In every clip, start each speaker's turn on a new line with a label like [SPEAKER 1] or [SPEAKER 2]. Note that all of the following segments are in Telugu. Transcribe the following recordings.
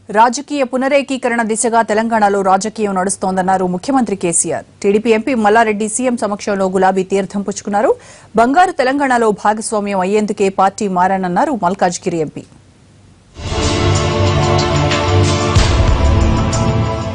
[SPEAKER 1] రాజకీయ పునరేకీకరణ దిశగా తెలంగాణలో రాజకీయం నడుస్తోందన్నారు ముఖ్యమంత్రి KCR. TDP MP Malla Reddy CM సమక్షంలో గులాబీ తీర్థం పుచ్చుకున్నారు. బంగారు తెలంగాణలో భాగస్వామ్యం అయ్యేందుకే పార్టీ మారానన్నారు మల్కాజ్గిరి ఎంపీ.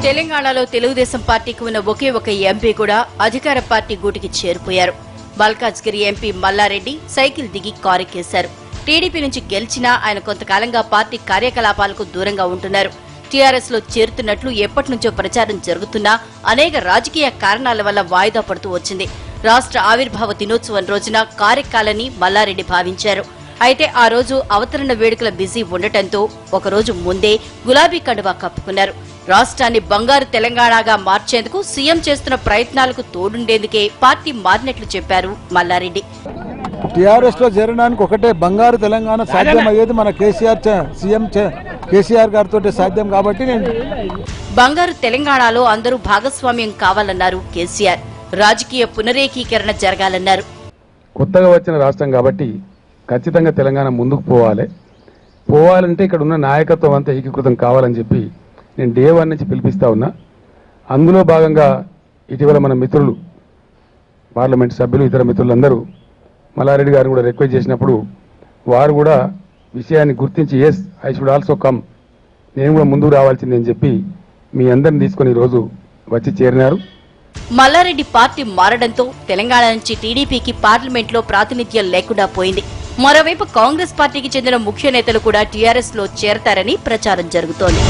[SPEAKER 2] తెలంగాణలో తెలుగుదేశం పార్టీకి ఉన్న ఒకే ఒక ఎంపీ కూడా అధికార పార్టీ గూటికి చేరిపోయారు. మల్కాజ్గిరి ఎంపీ మల్లారెడ్డి సైకిల్ దిగి కారెక్కేశారు. టీడీపీ నుంచి గెలిచినా ఆయన కొంతకాలంగా పార్టీ కార్యకలాపాలకు దూరంగా ఉంటున్నారు. టీఆర్ఎస్ లో చేరుతున్నట్లు ఎప్పటి నుంచో ప్రచారం జరుగుతున్నా అనేక రాజకీయ కారణాల వల్ల వాయిదా పడుతూ వచ్చింది. రాష్ట్ర ఆవిర్భావ దినోత్సవం రోజున కారెక్కాలని మల్లారెడ్డి భావించారు. అయితే ఆ రోజు అవతరణ వేడుకల బిజీ ఉండటంతో ఒకరోజు ముందే గులాబీ కండువా కప్పుకున్నారు. రాష్ట్రాన్ని బంగారు తెలంగాణగా మార్చేందుకు సీఎం చేస్తున్న ప్రయత్నాలకు తోడుండేందుకే పార్టీ మారినట్లు చెప్పారు మల్లారెడ్డి.
[SPEAKER 3] టీఆర్ఎస్ లో చేరడానికి ఒకటే బంగారు తెలంగాణ సాధ్యం అయ్యేది మన సీఎం కేసీఆర్ గారితో సాధ్యం కాబట్టి
[SPEAKER 2] బంగారు తెలంగాణలో అందరూ భాగస్వామ్యం కావాలన్నారు కేసీఆర్. రాజకీయ పునరేకీకరణ జరగాలన్నారు.
[SPEAKER 4] కొత్తగా వచ్చిన రాష్ట్రం కాబట్టి ఖచ్చితంగా తెలంగాణ ముందుకు పోవాలంటే ఇక్కడ ఉన్న నాయకత్వం అంతా ఏకీకృతం కావాలని చెప్పి నేను డే 1 నుంచి పిలిపిస్తా ఉన్నా. అందులో భాగంగా ఇటీవల మన మిత్రులు పార్లమెంట్ సభ్యులు ఇతర మిత్రులందరూ మల్లారెడ్డి గారు కూడా రిక్వెస్ట్ చేసినప్పుడు వారు కూడా విషయాన్ని గుర్తించి as I should also come, నేను కూడా ముందుకు రావాల్సింది అని చెప్పి మీ అందరిని తీసుకుని ఈరోజు వచ్చి చేరినారు.
[SPEAKER 2] మల్లారెడ్డి పార్టీ మారడంతో తెలంగాణ నుంచి టీడీపీకి పార్లమెంట్ లో ప్రాతినిధ్యం లేకుండా పోయింది. మరోవైపు కాంగ్రెస్ పార్టీకి చెందిన ముఖ్య నేతలు కూడా టీఆర్ఎస్ లో చేరతారని ప్రచారం జరుగుతోంది.